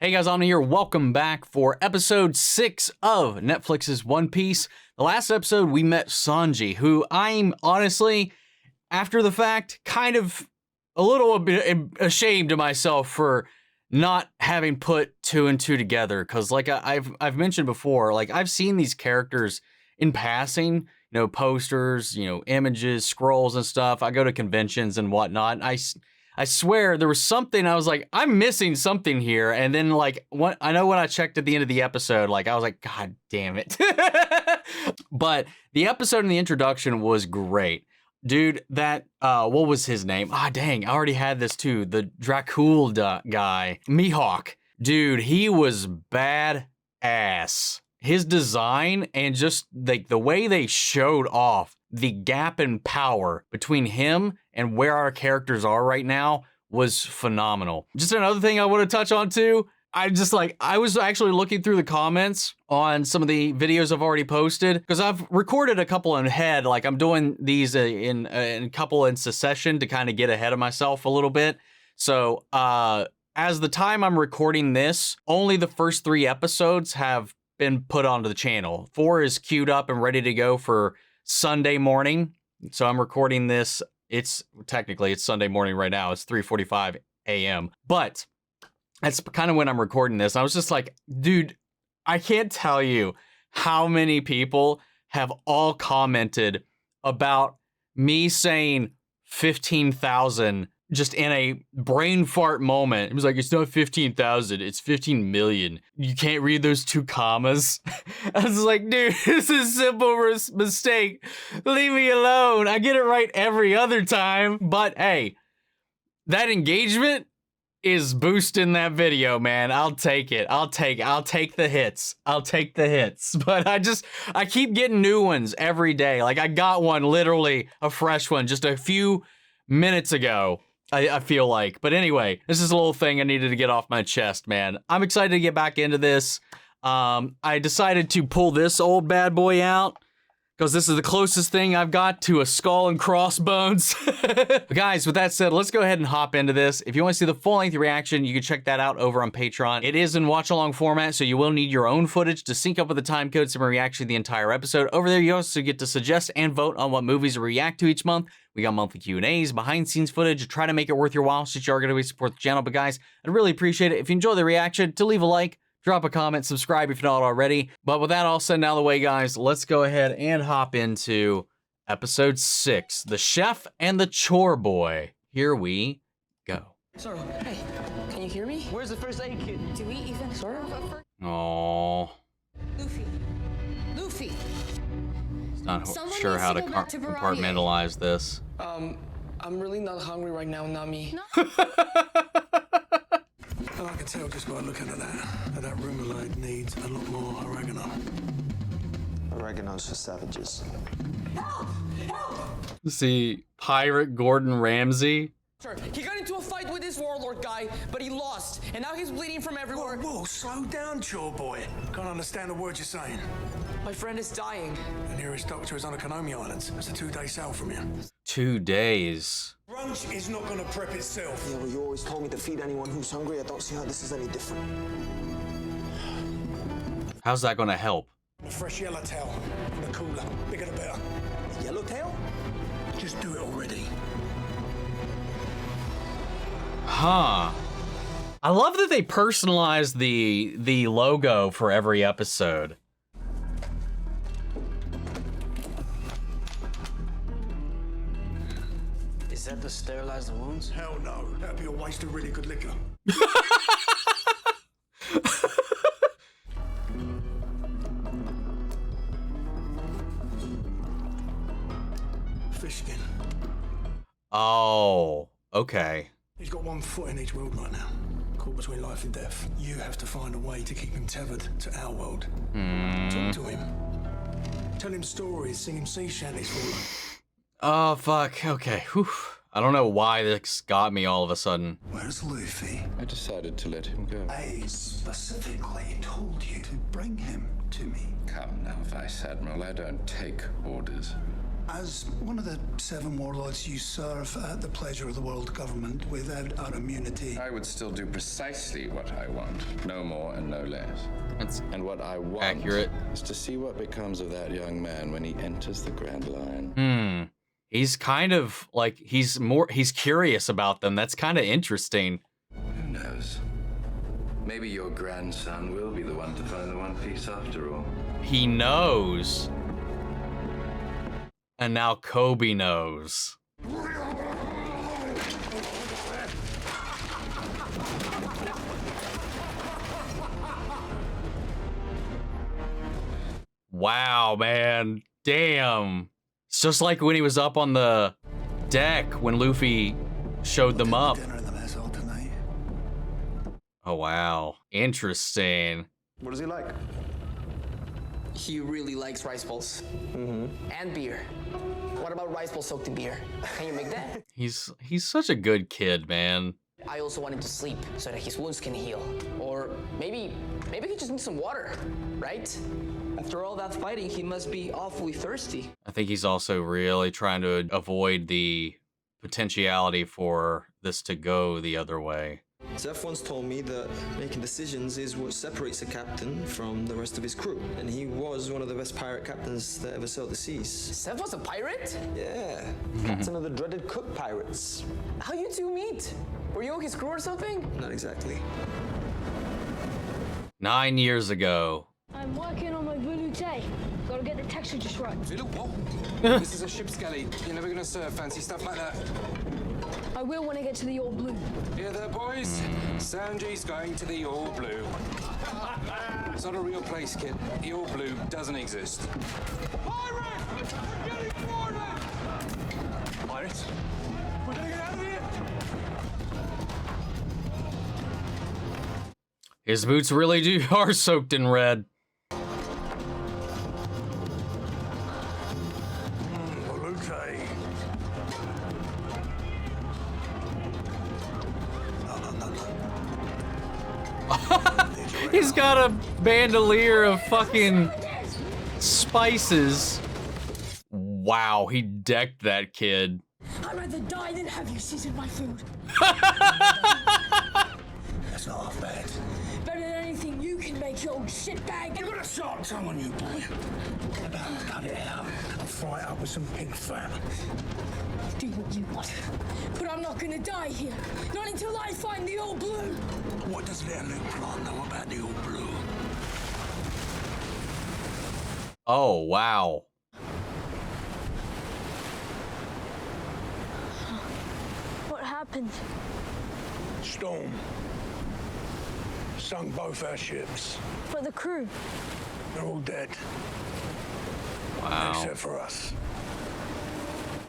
Hey guys, I'm here. Welcome back for episode 6 of Netflix's One Piece. The last episode we met Sanji, who I'm honestly, after the fact, kind of a little bit ashamed of myself for not having put 2 and 2 together. Because like I've mentioned before, like I've seen these characters in passing, you know, posters, you know, images, scrolls and stuff. I go to conventions and whatnot. I swear there was something, I was like, I'm missing something here. And then like, I know when I checked at the end of the episode, like I was like, God damn it. But the episode and the introduction was great. Dude, that, what was his name? Ah, dang, I already had this too. The Dracul guy, Mihawk. Dude, he was badass. His design and just like the way they showed off the gap in power between him and where our characters are right now was phenomenal. Just another thing I want to touch on too. I was actually looking through the comments on some of the videos I've already posted because I've recorded a couple in head. Like I'm doing these in a couple in succession to kind of get ahead of myself a little bit. So as the time I'm recording this, only the first 3 episodes have been put onto the channel. 4 is queued up and ready to go for Sunday morning. So I'm recording this. It's Sunday morning right now. It's 3:45 a.m. But that's kind of when I'm recording this. I was just like, dude, I can't tell you how many people have all commented about me saying 15,000 just in a brain fart moment. It was like, it's not 15,000, it's 15 million. You can't read those 2 commas. I was like, dude, this is a simple mistake. Leave me alone. I get it right every other time. But hey, that engagement is boosting that video, man. I'll take it. I'll take the hits. I'll take the hits. But I keep getting new ones every day. Like I got one, literally a fresh one just a few minutes ago. I feel like. But anyway, this is a little thing I needed to get off my chest, man. I'm excited to get back into this. I decided to pull this old bad boy out because this is the closest thing I've got to a skull and crossbones. But guys, with that said, let's go ahead and hop into this. If you want to see the full-length reaction, you can check that out over on Patreon. It is in watch-along format, so you will need your own footage to sync up with the time codes and react to the entire episode. Over there, you also get to suggest and vote on what movies to react to each month. We got monthly Q&As, behind-scenes footage, try to make it worth your while since you are going to support the channel. But guys, I'd really appreciate it if you enjoy the reaction to leave a like, drop a comment, subscribe if you're not already. But with that all said and out of the way, guys, let's go ahead and hop into episode 6, The Chef and the Chore Boy. Here we go. Zoro, hey, can you hear me? Where's the first aid kit? Do we even Zoro? Aww. Luffy. Not Someone sure needs how to to go back to Barrage. compartmentalize this. I'm really not hungry right now, Nami. No. And I can tell just by looking at that rumor needs a lot more oregano. Oregano's for savages. See, Pirate Gordon Ramsay. Sure, he got into a fight with this warlord guy, but he lost, and now he's bleeding from everywhere. Whoa, slow down, Chore Boy. Can't understand a word you're saying. My friend is dying. The nearest doctor is on the Konomi Islands. It's a 2-day sail from here. 2 days. Brunch is not gonna prep itself. Yeah, well, you always told me to feed anyone who's hungry. I don't see how this is any different. How's that gonna help? A fresh yellowtail in the cooler. Bigger the better. Yellowtail? Just do it already. Huh. I love that they personalized the logo for every episode. Is that to sterilize the wounds? Hell no. That'd be a waste of really good liquor. Fish skin. Oh, okay. He's got 1 foot in each world right now. Caught between life and death. You have to find a way to keep him tethered to our world. Talk to him. Tell him stories, sing him sea shanties for him. Oh, fuck. Okay. Whew. I don't know why this got me all of a sudden. Where's Luffy? I decided to let him go. I specifically told you to bring him to me. Come now, Vice Admiral, I don't take orders. As one of the 7 warlords, you serve at the pleasure of the world government without immunity. I would still do precisely what I want. No more and no less. That's And what I want accurate. is to see what becomes of that young man when he enters the Grand Line. He's kind of like, he's curious about them. That's kind of interesting. Who knows? Maybe your grandson will be the one to find the One Piece after all. He knows. And now Koby knows. Wow, man. Damn. It's just like when he was up on the deck when Luffy showed them up. Dinner in the mess hall tonight. Oh, wow. Interesting. What does he like? He really likes rice balls. And beer. What about rice balls soaked in beer? Can you make that? He's such a good kid, man. I also want him to sleep so that his wounds can heal. Or maybe he just needs some water, right? After all that fighting, he must be awfully thirsty. I think he's also really trying to avoid the potentiality for this to go the other way. Zeff once told me that making decisions is what separates a captain from the rest of his crew. And he was one of the best pirate captains that ever sailed the seas. Zeff was a pirate? Yeah, captain of the dreaded Cook Pirates. How you two meet? Were you on his crew or something? Not exactly. 9 years ago. I'm working on my velouté. Gotta get the texture just right. Look, what? This is a ship's galley. You're never gonna serve fancy stuff like that. I will when I get to the All Blue. Hear that, boys? Sanji's going to the All Blue. It's not a real place, kid. The All Blue doesn't exist. Pirates! We're getting boarded! Pirates? We're gonna get out of here! His boots really are soaked in red. Okay. No. He's got a bandolier of fucking spices. Wow, he decked that kid. I'd rather die than have you season my food. That's not half bad. Better than anything you can make, you old shitbag. You got a sharp tongue on you, boy. About to cut it out and fry it up with some pig fat. Do what you want. But I'm not gonna die here. Not until I find the All Blue. What does Little Luke Plant know about the All Blue? Oh, wow. What happened? Storm. Sunk both our ships. For the crew. They're all dead. Wow. Except for us.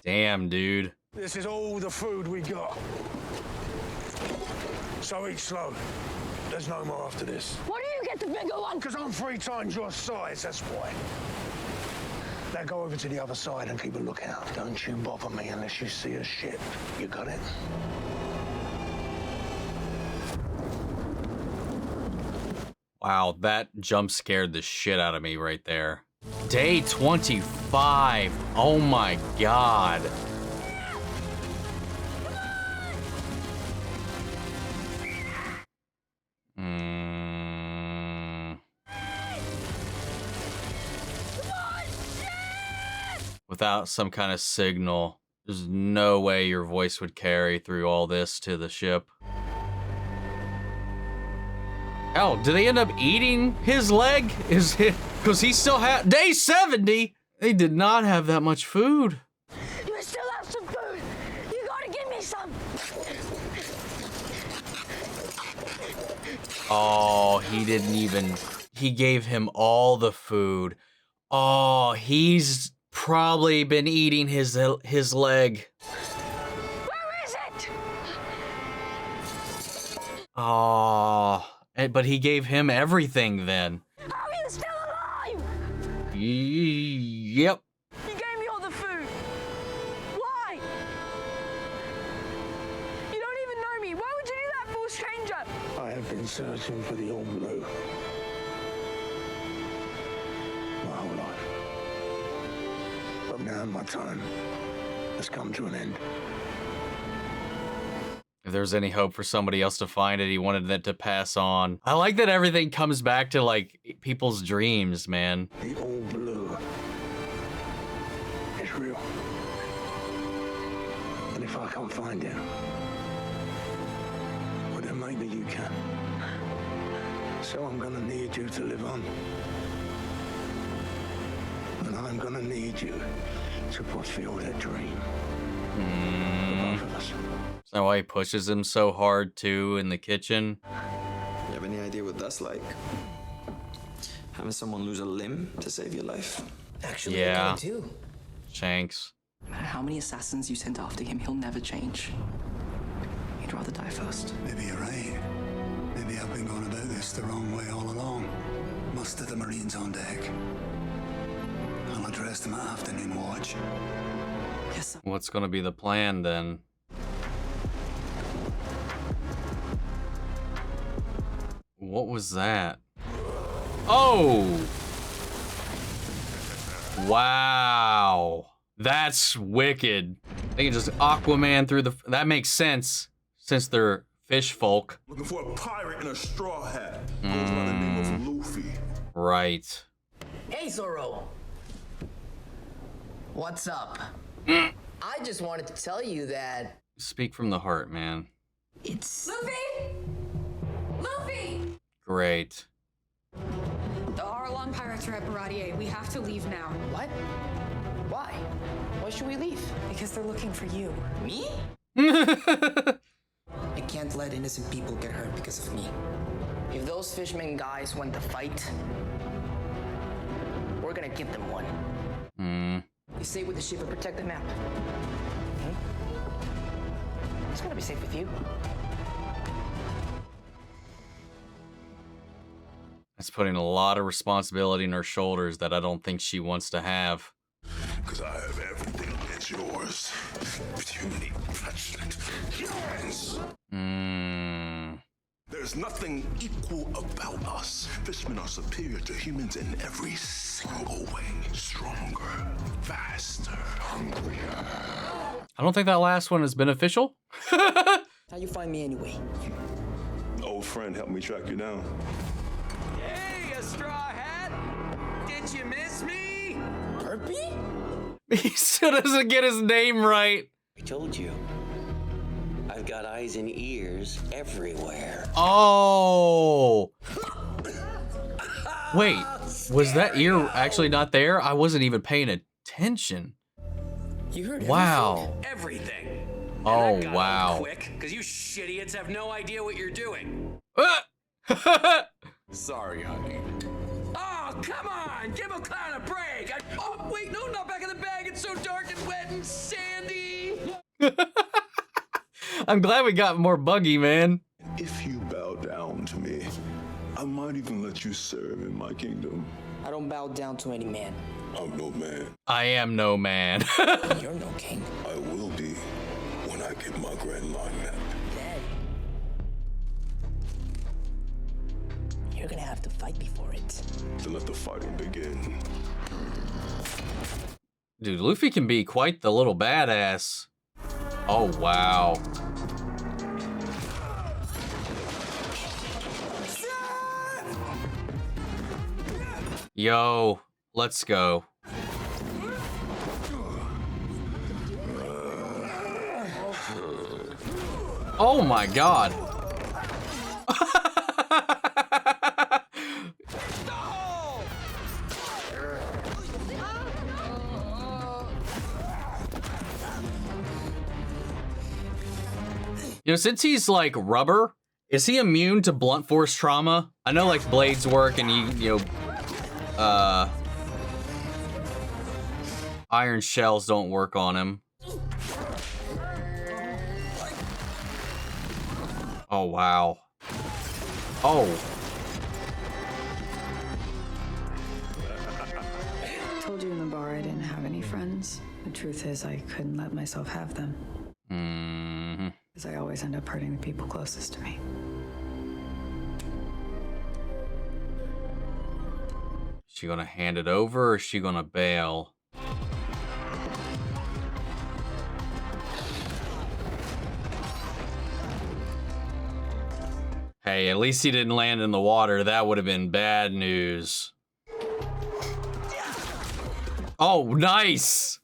Damn, dude. This is all the food we got. So eat slow. There's no more after this. Why do you get the bigger one? Because I'm 3 times your size, that's why. Now go over to the other side and keep a lookout. Don't you bother me unless you see a ship. You got it? Wow, that jump scared the shit out of me right there. Day 25. Oh my god. Without some kind of signal, there's no way your voice would carry through all this to the ship. Hell, do they end up eating his leg? Is it because he still had day 70? They did not have that much food. You still have some food. You gotta give me some. Oh, he didn't even. He gave him all the food. Oh, he's probably been eating his leg. Where is it? Oh, but he gave him everything then. How are you still alive? Yep. You gave me all the food. Why? You don't even know me. Why would you do that for a stranger? I have been searching for the All Blue my whole life. But Now my time has come to an end. If there's any hope for somebody else to find it, he wanted that to pass on. I like that everything comes back to, like, people's dreams, man. The all blue is real. And if I can't find it, well then maybe you can. So I'm gonna need you to live on. And I'm gonna need you to fulfill that dream. For both of us. Is that why he pushes him so hard, too, in the kitchen? You have any idea what that's like? Having someone lose a limb to save your life? Actually, Yeah. I do. Shanks. No matter how many assassins you send after him, he'll never change. He'd rather die first. Maybe you're right. Maybe I've been going about this the wrong way all along. Muster the Marines on deck. I'll address them at afternoon watch. Yes, sir. What's gonna be the plan, then? What was that? Oh! Wow. That's wicked. They can just Aquaman through the... That makes sense, since they're fish folk. Looking for a pirate in a straw hat. Goes by the name of Luffy. Right. Hey, Zoro. What's up? I just wanted to tell you that Speak from the heart, man. it's... Luffy! Luffy! Great. The Arlong pirates are at Baradier. We have to leave now. What? Why? Why should we leave? Because they're looking for you. Me? I can't let innocent people get hurt because of me. If those Fishman guys want to fight, we're gonna give them one. You stay with the ship and protect the map. It's gonna be safe with you. That's putting a lot of responsibility in her shoulders that I don't think she wants to have. Cause I have everything that's yours. But you need passionate humans. There's nothing equal about us. Fishmen are superior to humans in every single way. Stronger, faster, hungrier. I don't think that last one is beneficial. How you find me anyway? Old friend helped me track you down. Hey, a straw hat! Did you miss me? Garpy? He still doesn't get his name right. I told you. I've got eyes and ears everywhere. Oh. Wait, was that ear actually not there? I wasn't even paying attention. You heard Wow. Everything. Oh, And that got wow. out quick, because you shitidiots have no idea what you're doing. Sorry, honey. Oh, come on! Give a clown a break! Oh, wait, no, not back in the bag. It's so dark and wet and sandy. I'm glad we got more Buggy, man. If you bow down to me, I might even let you serve in my kingdom. I don't bow down to any man. I'm no man. I am no man. You're no king. I will be when I get my grand line map. Then you're gonna have to fight me for it. Then let the fighting begin. Dude, Luffy can be quite the little badass. Oh, wow. Yo, let's go. Oh my god. You know, since he's like rubber, is he immune to blunt force trauma? I know like blades work and you know, iron shells don't work on him. Oh, wow. Oh. I told you in the bar I didn't have any friends. The truth is I couldn't let myself have them. Because I always end up hurting the people closest to me. Is she gonna hand it over or is she gonna bail? Hey, at least he didn't land in the water. That would have been bad news. Oh, nice!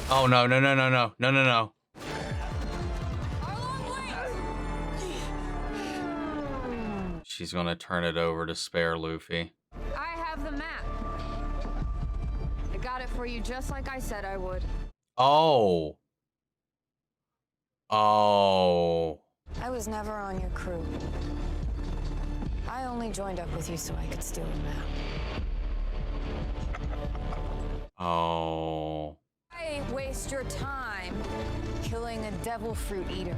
Oh, no, no, no, no, no, no, no, no. She's gonna turn it over to spare Luffy. I have the map. I got it for you just like I said I would. Oh. Oh. I was never on your crew. I only joined up with you so I could steal a map. Oh. I waste your time killing a devil fruit eater.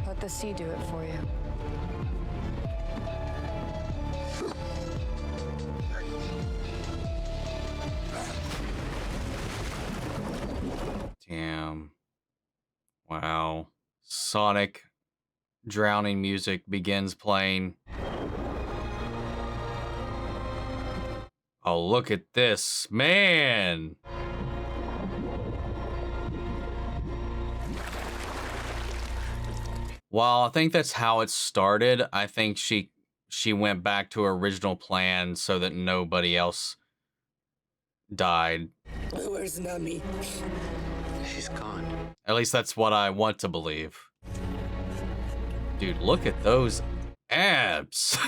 Let the sea do it for you. Damn. Wow. Sonic drowning music begins playing. Oh, look at this. Man. Well, I think that's how it started. I think she went back to her original plan so that nobody else died. Where's Nami? She's gone. At least that's what I want to believe. Dude, look at those abs.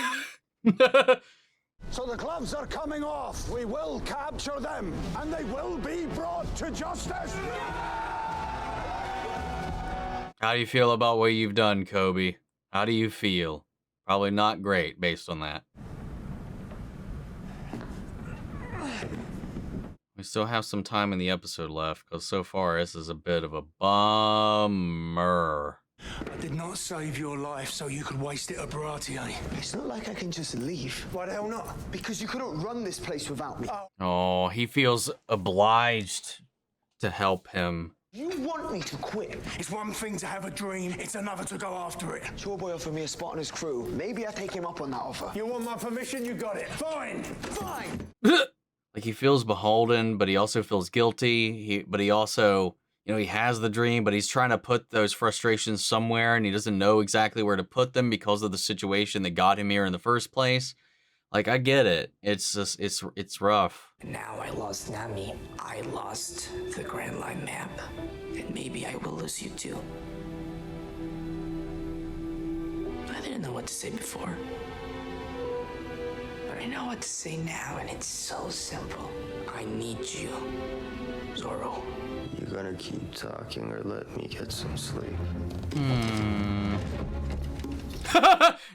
So the gloves are coming off. We will capture them, and they will be brought to justice. How do you feel about what you've done, Koby? How do you feel? Probably not great based on that. We still have some time in the episode left, because so far this is a bit of a bummer. I did not save your life so you could waste it at Baratier. It's not like I can just leave. Why the hell not? Because you couldn't run this place without me. Oh, he feels obliged to help him. You want me to quit? It's one thing to have a dream, it's another to go after it. Chore Boy offered me a spot on his crew. Maybe I take him up on that offer. You want my permission? You got it. Fine. Fine. Like, he feels beholden, but he also feels guilty. But he also, you know, he has the dream, but he's trying to put those frustrations somewhere, and he doesn't know exactly where to put them because of the situation that got him here in the first place. Like, I get it. It's just, it's rough. Now I lost Nami. I lost the Grand Line map. And maybe I will lose you too. I didn't know what to say before. But I know what to say now, and it's so simple. I need you, Zoro. You gonna keep talking or let me get some sleep?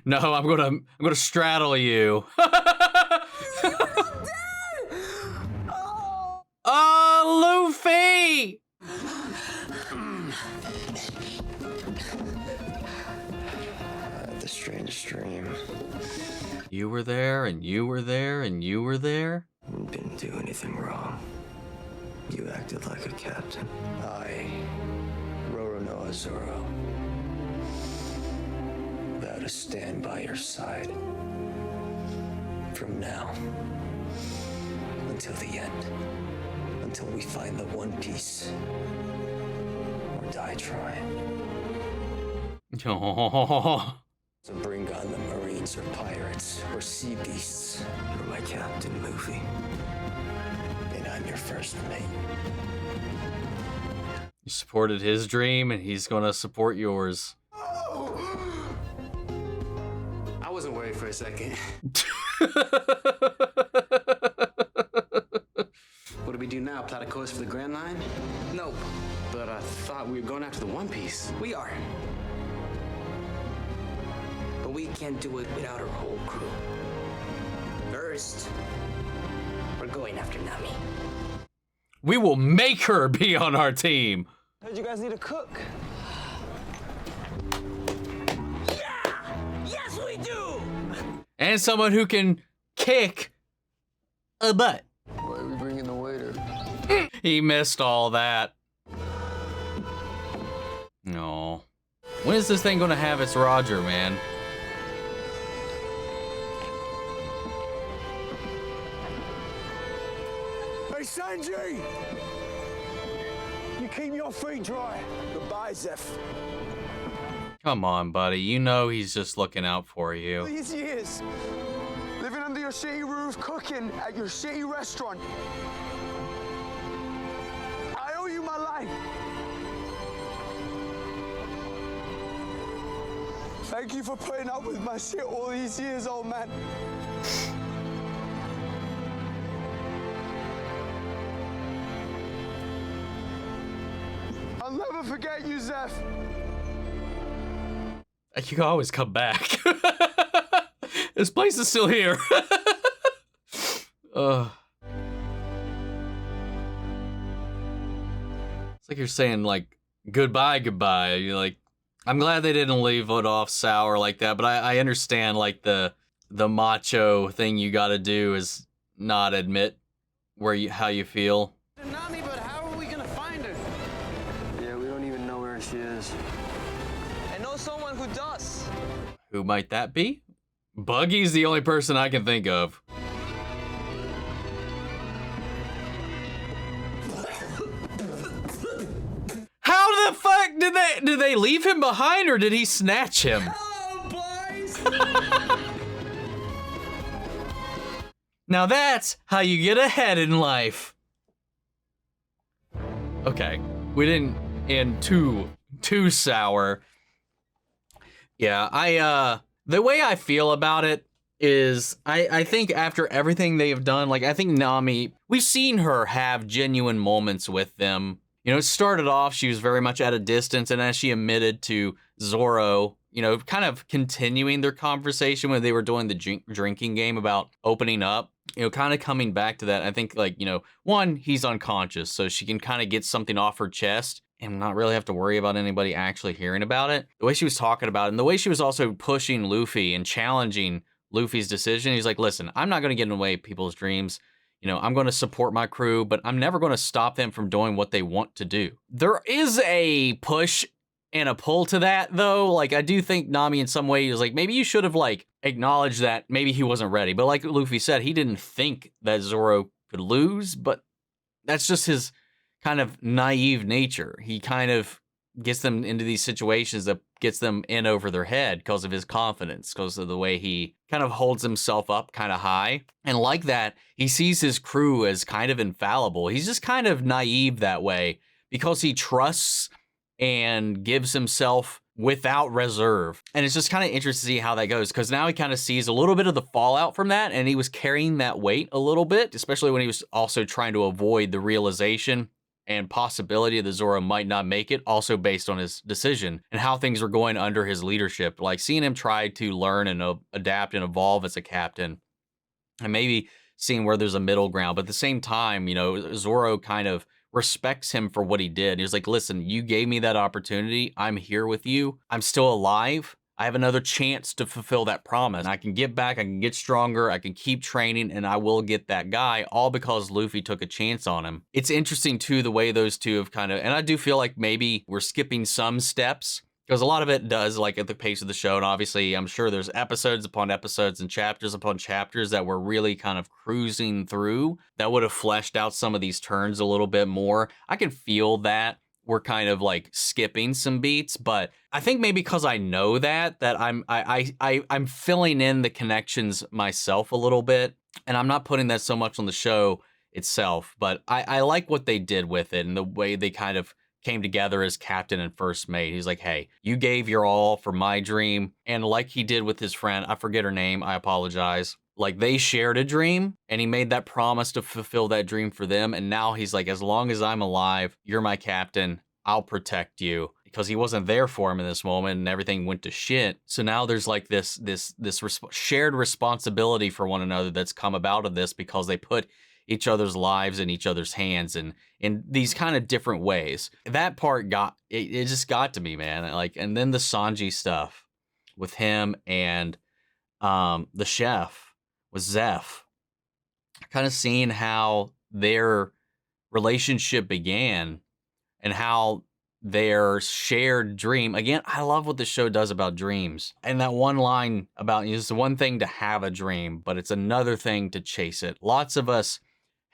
No, I'm gonna straddle you. Oh, Luffy! The strangest dream. You were there, and you were there, and you were there. Didn't do anything wrong. You acted like a captain. I, Roronoa Zoro, vow to stand by your side from now until the end, until we find the One Piece or die trying. Oh. So bring on the Marines or pirates or sea beasts. You're my captain, Luffy. And I'm your first mate. You supported his dream, and he's gonna support yours. I wasn't worried for a second. What do we do now? Plot a course for the Grand Line? Nope. But I thought we were going after the One Piece. We are. But we can't do it without our whole crew. First, we're going after Nami. We will make her be on our team. Heard you guys need a cook. Yeah! Yes, we do! And someone who can kick a butt. Why are we bringing the waiter? He missed all that. No. When is this thing gonna have its Roger, man? Sanji! You keep your feet dry. Goodbye, Zeff. Come on, buddy. You know he's just looking out for you. These years, living under your shitty roof, cooking at your shitty restaurant. I owe you my life. Thank you for putting up with my shit all these years, old man. I'll never forget you, Zeff. You can always come back. This place is still here. It's like you're saying, like, goodbye. You're like, I'm glad they didn't leave it off sour like that, but I understand, like, the macho thing you gotta do is not admit how you feel. Nami, but how are we gonna find her? Yeah, we don't even know where she is. I know someone who does. Who might that be? Buggy's the only person I can think of. How the fuck did they leave him behind, or did he snatch him? Now that's how you get ahead in life. Okay, we didn't end too sour. Yeah, the way I feel about it is I think after everything they've done, like, I think Nami, we've seen her have genuine moments with them. You know, it started off, she was very much at a distance, and as she admitted to Zoro, you know, kind of continuing their conversation when they were doing the drinking game about opening up, you know, kind of coming back to that. I think, like, you know, one, he's unconscious, so she can kind of get something off her chest and not really have to worry about anybody actually hearing about it. The way she was talking about it, and the way she was also pushing Luffy and challenging Luffy's decision, he's like, listen, I'm not going to get in the way of people's dreams. You know, I'm going to support my crew, but I'm never going to stop them from doing what they want to do. There is a push and a pull to that, though. Like, I do think Nami in some way is like, maybe you should have, like, acknowledged that maybe he wasn't ready. But like Luffy said, he didn't think that Zoro could lose, but that's just his kind of naive nature. He kind of gets them into these situations that gets them in over their head because of his confidence, because of the way he kind of holds himself up kind of high. And like that, he sees his crew as kind of infallible. He's just kind of naive that way because he trusts and gives himself without reserve. And it's just kind of interesting to see how that goes, because now he kind of sees a little bit of the fallout from that, and he was carrying that weight a little bit, especially when he was also trying to avoid the realization and possibility that Zoro might not make it, also based on his decision and how things were going under his leadership. Like seeing him try to learn and adapt and evolve as a captain, and maybe seeing where there's a middle ground. But at the same time, you know, Zoro kind of respects him for what he did. He was like, listen, you gave me that opportunity. I'm here with you. I'm still alive. I have another chance to fulfill that promise. I can get back, I can get stronger, I can keep training, and I will get that guy, all because Luffy took a chance on him. It's interesting, too, the way those two have kind of, and I do feel like maybe we're skipping some steps, because a lot of it does, like, at the pace of the show, and obviously, I'm sure there's episodes upon episodes and chapters upon chapters that we're really kind of cruising through that would have fleshed out some of these turns a little bit more. I can feel that we're kind of like skipping some beats, but I think maybe because I know that I'm filling in the connections myself a little bit, and I'm not putting that so much on the show itself, but I like what they did with it and the way they kind of came together as captain and first mate. He's like, hey, you gave your all for my dream, and like he did with his friend, I forget her name, I apologize. Like, they shared a dream, and he made that promise to fulfill that dream for them. And now he's like, as long as I'm alive, you're my captain. I'll protect you. Because he wasn't there for him in this moment, and everything went to shit. So now there's like this shared responsibility for one another that's come about of this, because they put each other's lives in each other's hands, and in these kind of different ways. That part it just got to me, man. Like, and then the Sanji stuff with him and the chef. With Zeff, kind of seeing how their relationship began and how their shared dream. Again, I love what the show does about dreams. And that one line about, it's one thing to have a dream, but it's another thing to chase it. Lots of us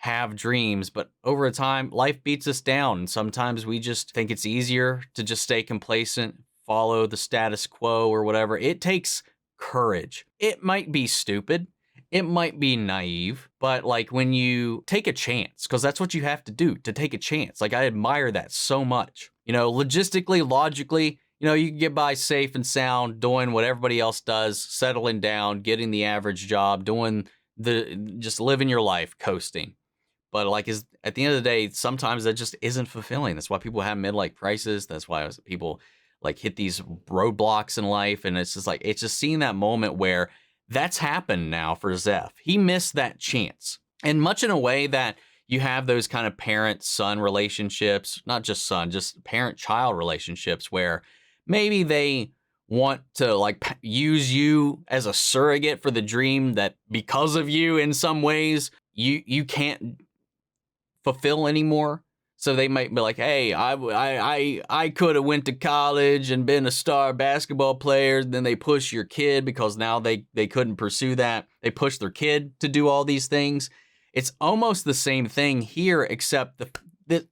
have dreams, but over time, life beats us down. And sometimes we just think it's easier to just stay complacent, follow the status quo or whatever. It takes courage. It might be stupid. It might be naive, but like when you take a chance, because that's what you have to do, to take a chance. Like I admire that so much. You know, logistically, logically, you know, you can get by safe and sound, doing what everybody else does, settling down, getting the average job, just living your life, coasting. But like at the end of the day, sometimes that just isn't fulfilling. That's why people have midlife crisis. That's why people like hit these roadblocks in life. And it's just seeing that moment where that's happened now for Zeff. He missed that chance. And much in a way that you have those kind of parent-son relationships, not just son, just parent-child relationships where maybe they want to like use you as a surrogate for the dream that because of you in some ways, you can't fulfill anymore. So they might be like, hey, I could have went to college and been a star basketball player. Then they push your kid because now they couldn't pursue that. They push their kid to do all these things. It's almost the same thing here, except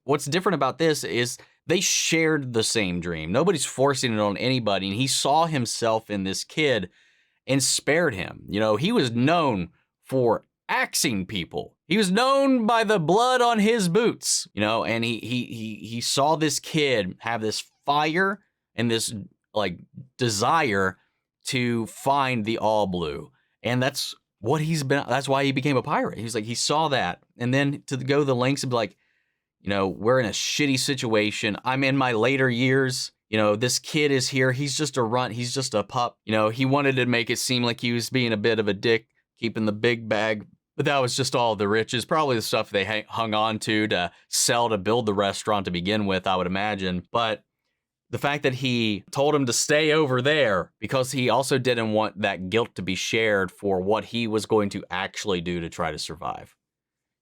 what's different about this is they shared the same dream. Nobody's forcing it on anybody. And he saw himself in this kid and spared him. You know, he was known for axing people. He was known by the blood on his boots, you know, and he saw this kid have this fire and this like desire to find the all blue. And that's why he became a pirate. He's like, he saw that. And then to go the lengths of like, you know, we're in a shitty situation. I'm in my later years. You know, this kid is here. He's just a runt. He's just a pup. You know, he wanted to make it seem like he was being a bit of a dick, keeping the big bag. But that was just all the riches, probably the stuff they hung on to sell to build the restaurant to begin with, I would imagine. But the fact that he told him to stay over there because he also didn't want that guilt to be shared for what he was going to actually do to try to survive.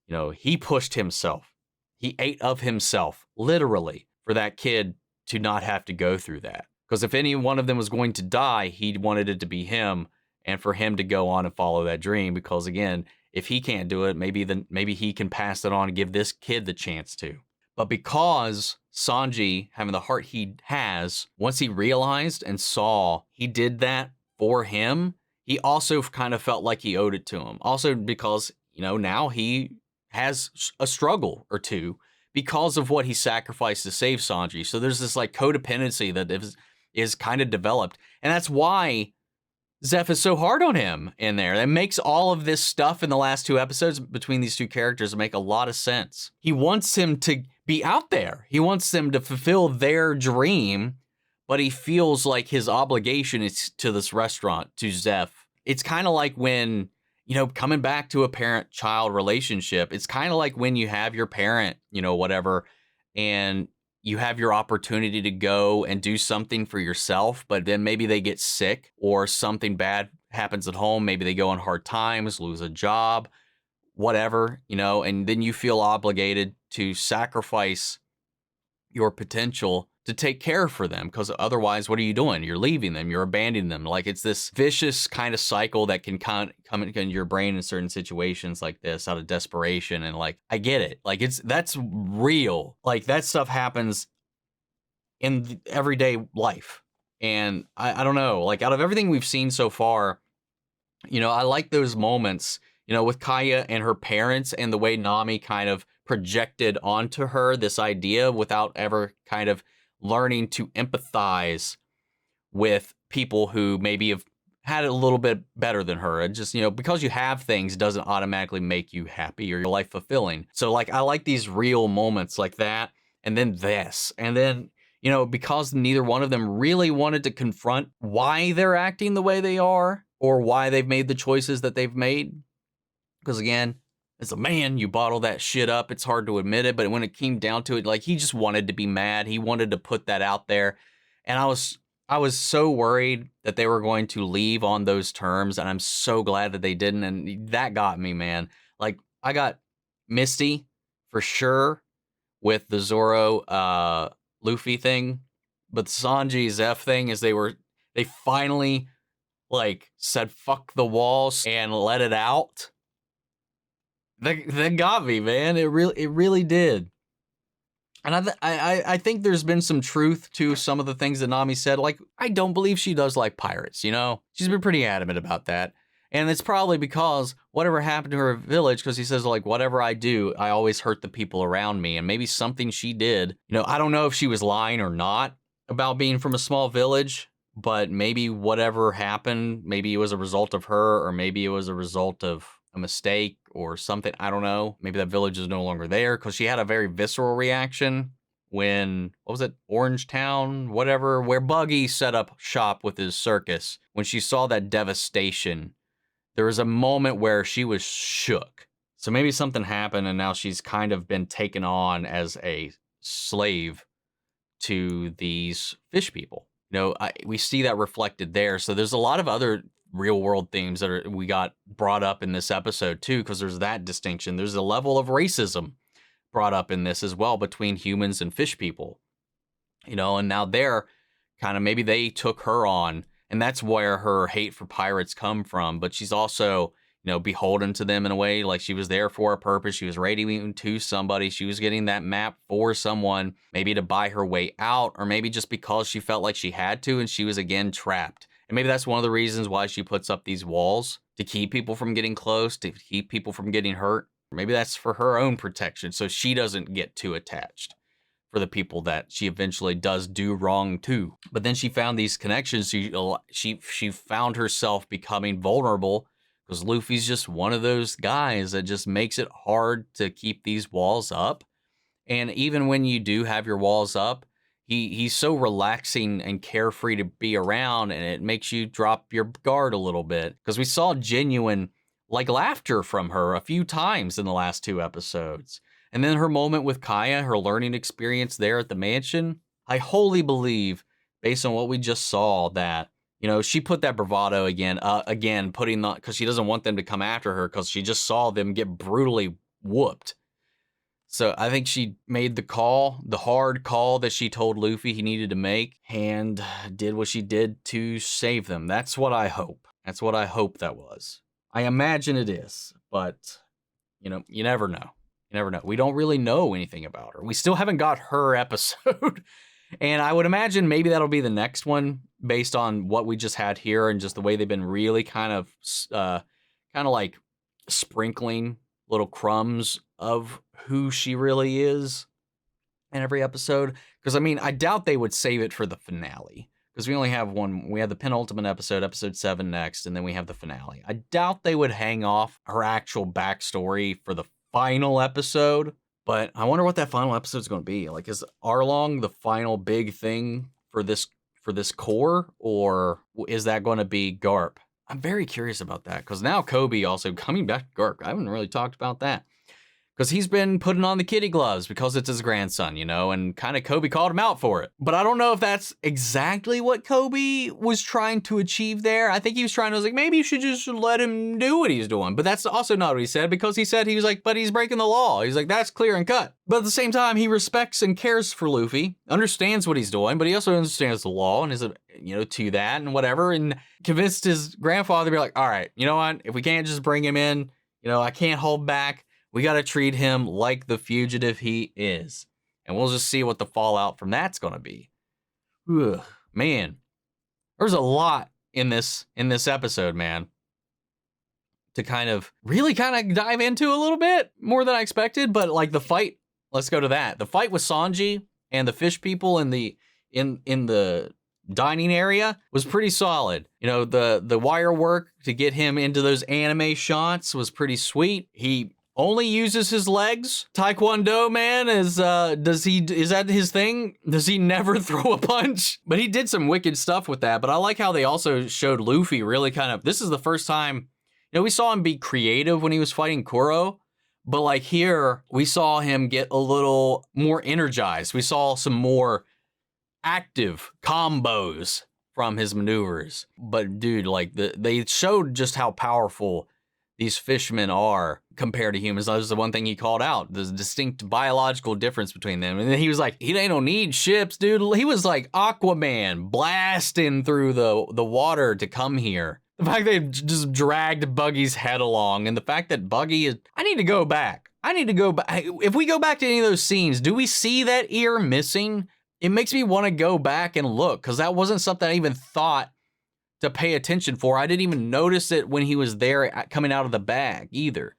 You know, he pushed himself. He ate of himself, literally, for that kid to not have to go through that. Because if any one of them was going to die, he wanted it to be him and for him to go on and follow that dream. Because again, if he can't do it, maybe he can pass it on and give this kid the chance to. But because Sanji, having the heart he has, once he realized and saw he did that for him, he also kind of felt like he owed it to him. Also because, you know, now he has a struggle or two because of what he sacrificed to save Sanji. So there's this like codependency that is kind of developed. And that's why Zeff is so hard on him in there. That makes all of this stuff in the last two episodes between these two characters make a lot of sense. He wants him to be out there. He wants them to fulfill their dream, but he feels like his obligation is to this restaurant, to Zeff. It's kind of like when, you know, coming back to a parent-child relationship, it's kind of like when you have your parent, you know, whatever, and you have your opportunity to go and do something for yourself, but then maybe they get sick or something bad happens at home. Maybe they go on hard times, lose a job, whatever, you know, and then you feel obligated to sacrifice your potential to take care for them, because otherwise, what are you doing? You're leaving them, you're abandoning them. Like it's this vicious kind of cycle that can come into your brain in certain situations like this out of desperation. And like, I get it. Like that's real. Like that stuff happens in everyday life. And I don't know, like out of everything we've seen so far, you know, I like those moments, you know, with Kaya and her parents and the way Nami kind of projected onto her this idea without ever kind of learning to empathize with people who maybe have had it a little bit better than her. And just, you know, because you have things doesn't automatically make you happy or your life fulfilling. So like, I like these real moments like that. And then this, and then, you know, because neither one of them really wanted to confront why they're acting the way they are or why they've made the choices that they've made. Because again, as a man, you bottle that shit up. It's hard to admit it, but when it came down to it, like he just wanted to be mad. He wanted to put that out there. And I was so worried that they were going to leave on those terms, and I'm so glad that they didn't. And that got me, man. Like I got misty for sure with the Zoro Luffy thing, but the Sanji Zeff thing is they finally like said fuck the walls and let it out. That got me, man. It really did. And I think there's been some truth to some of the things that Nami said. Like, I don't believe she does like pirates, you know? She's been pretty adamant about that. And it's probably because whatever happened to her village, because he says, like, whatever I do, I always hurt the people around me. And maybe something she did, you know, I don't know if she was lying or not about being from a small village, but maybe whatever happened, maybe it was a result of her, or maybe it was a result of a mistake or something. I don't know. Maybe that village is no longer there, because she had a very visceral reaction when, what was it, Orange Town, whatever, where Buggy set up shop with his circus. When she saw that devastation, there was a moment where she was shook. So maybe something happened, and now she's kind of been taken on as a slave to these fish people. You know, we see that reflected there. So there's a lot of other real world themes that we got brought up in this episode too, because there's that distinction. There's a level of racism brought up in this as well between humans and fish people. You know, and now they're kind of, maybe they took her on, and that's where her hate for pirates come from. But she's also, you know, beholden to them in a way. Like, she was there for a purpose. She was radiating to somebody. She was getting that map for someone, maybe to buy her way out, or maybe just because she felt like she had to, and she was again trapped. And maybe that's one of the reasons why she puts up these walls, to keep people from getting close, to keep people from getting hurt. Maybe that's for her own protection, so she doesn't get too attached for the people that she eventually does do wrong to. But then she found these connections. She found herself becoming vulnerable, because Luffy's just one of those guys that just makes it hard to keep these walls up. And even when you do have your walls up, he's so relaxing and carefree to be around, and it makes you drop your guard a little bit. Because we saw genuine, like, laughter from her a few times in the last 2 episodes. And then her moment with Kaya, her learning experience there at the mansion, I wholly believe, based on what we just saw, that, you know, she put that bravado again, putting the, because she doesn't want them to come after her, because she just saw them get brutally whooped. So I think she made the call, the hard call that she told Luffy he needed to make, and did what she did to save them. That's what I hope. That's what I hope that was. I imagine it is, but, you know, you never know. You never know. We don't really know anything about her. We still haven't got her episode. And I would imagine maybe that'll be the next one, based on what we just had here and just the way they've been really kind of like sprinkling little crumbs of who she really is in every episode. Because, I mean, I doubt they would save it for the finale, because we only have one. We have the penultimate episode, episode 7 next, and then we have the finale. I doubt they would hang off her actual backstory for the final episode, but I wonder what that final episode is going to be. Like, is Arlong the final big thing for this core, or is that going to be Garp? I'm very curious about that, because now Koby also coming back to Garp. I haven't really talked about that, because he's been putting on the kitty gloves because it's his grandson, you know, and kind of Koby called him out for it. But I don't know if that's exactly what Koby was trying to achieve there. I think he was trying to, like, maybe you should just let him do what he's doing. But that's also not what he said, because he said, he was like, but he's breaking the law. He's like, that's clear and cut. But at the same time, he respects and cares for Luffy, understands what he's doing, but he also understands the law and is, you know, to that and whatever, and convinced his grandfather to be like, all right, you know what? If we can't just bring him in, you know, I can't hold back. We got to treat him like the fugitive he is. And we'll just see what the fallout from that's going to be. Ugh, man, there's a lot in this episode, man, to really dive into a little bit more than I expected. But like the fight, let's go to that. The fight with Sanji and the fish people in the dining area was pretty solid. You know, the wire work to get him into those anime shots was pretty sweet. He only uses his legs. Taekwondo, man, is that his thing? Does he never throw a punch? But he did some wicked stuff with that. But I like how they also showed Luffy really this is the first time, you know, we saw him be creative when he was fighting Kuro, but like here, we saw him get a little more energized. We saw some more active combos from his maneuvers. But dude, like they showed just how powerful these fishmen are compared to humans. That was the one thing he called out, the distinct biological difference between them. And then he was like, they don't need ships, dude. He was like Aquaman blasting through the water to come here. The fact they just dragged Buggy's head along, and the fact that Buggy is... I need to go back. If we go back to any of those scenes, do we see that ear missing? It makes me want to go back and look, because that wasn't something I even thought to pay attention for. I didn't even notice it when he was there coming out of the bag either.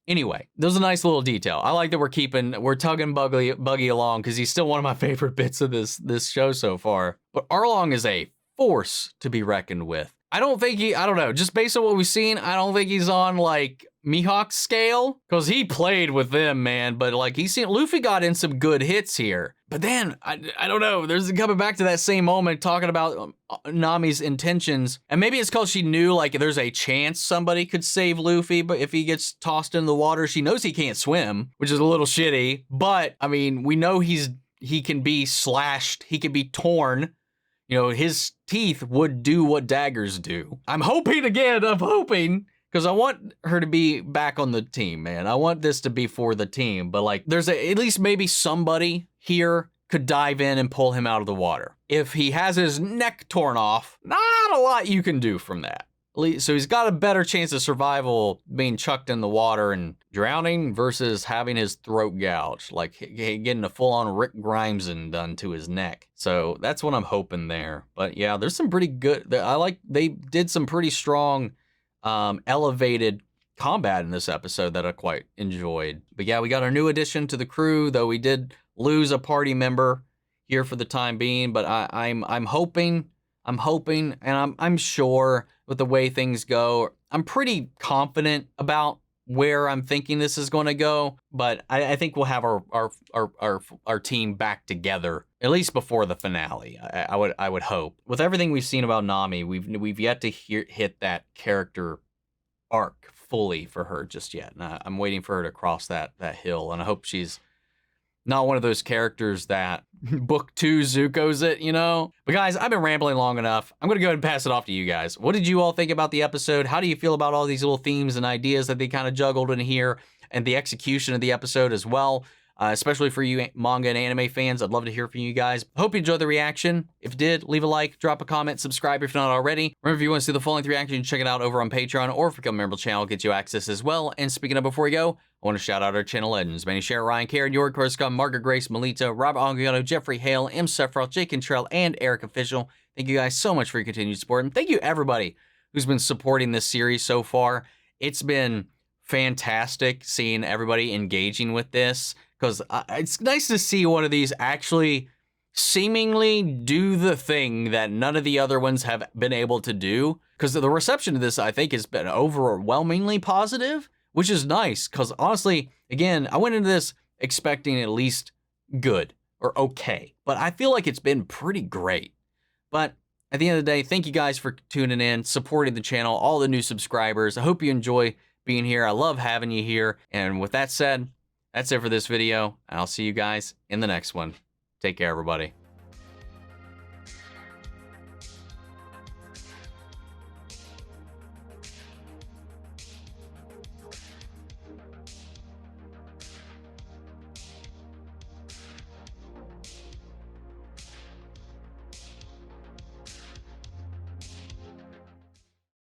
Anyway, there's a nice little detail. I like that we're tugging Buggy along, because he's still one of my favorite bits of this show so far. But Arlong is a force to be reckoned with. I don't know, just based on what we've seen, I don't think he's on like Mihawk's scale, because he played with them, man. But like Luffy got in some good hits here. But then, I don't know, there's coming back to that same moment talking about Nami's intentions. And maybe it's because she knew like there's a chance somebody could save Luffy, but if he gets tossed in the water, she knows he can't swim, which is a little shitty. But I mean, we know he can be slashed, he can be torn. You know, his teeth would do what daggers do. I'm hoping, because I want her to be back on the team, man. I want this to be for the team, but like, at least maybe somebody here could dive in and pull him out of the water. If he has his neck torn off, not a lot you can do from that. So he's got a better chance of survival being chucked in the water and drowning versus having his throat gouged, like getting a full-on Rick Grimeson done to his neck. So that's what I'm hoping there. But yeah, there's some pretty good, they did some pretty strong elevated combat in this episode that I quite enjoyed. But yeah, we got our new addition to the crew, though we did lose a party member here for the time being. But I'm hoping, and I'm sure with the way things go, I'm pretty confident about where I'm thinking this is going to go. But I think we'll have our team back together at least before the finale. I would hope. With everything we've seen about Nami, we've yet to hit that character arc fully for her just yet. And I'm waiting for her to cross that hill, and I hope she's not one of those characters that book 2 Zuko's it, you know? But guys, I've been rambling long enough. I'm gonna go ahead and pass it off to you guys. What did you all think about the episode? How do you feel about all these little themes and ideas that they kind of juggled in here, and the execution of the episode as well? Especially for you manga and anime fans, I'd love to hear from you guys. Hope you enjoyed the reaction. If you did, leave a like, drop a comment, subscribe if not already. Remember, if you want to see the full-length reaction, check it out over on Patreon, or if you become a member of the channel, get you access as well. And speaking of, before we go, I want to shout out our channel legends: Manny Share, Ryan, Karen, York, Coruscant, Margaret Grace, Melita, Robert Angiano, Jeffrey Hale, M. Sephiroth, Jake Cantrell, and Eric Official. Thank you guys so much for your continued support. And thank you everybody who's been supporting this series so far. It's been fantastic seeing everybody engaging with this, because it's nice to see one of these actually seemingly do the thing that none of the other ones have been able to do. Because the reception to this, I think, has been overwhelmingly positive, which is nice. Because honestly, again, I went into this expecting at least good or okay, but I feel like it's been pretty great. But at the end of the day, thank you guys for tuning in, supporting the channel, all the new subscribers. I hope you enjoy being here. I love having you here. And with that said, that's it for this video, and I'll see you guys in the next one. Take care, everybody.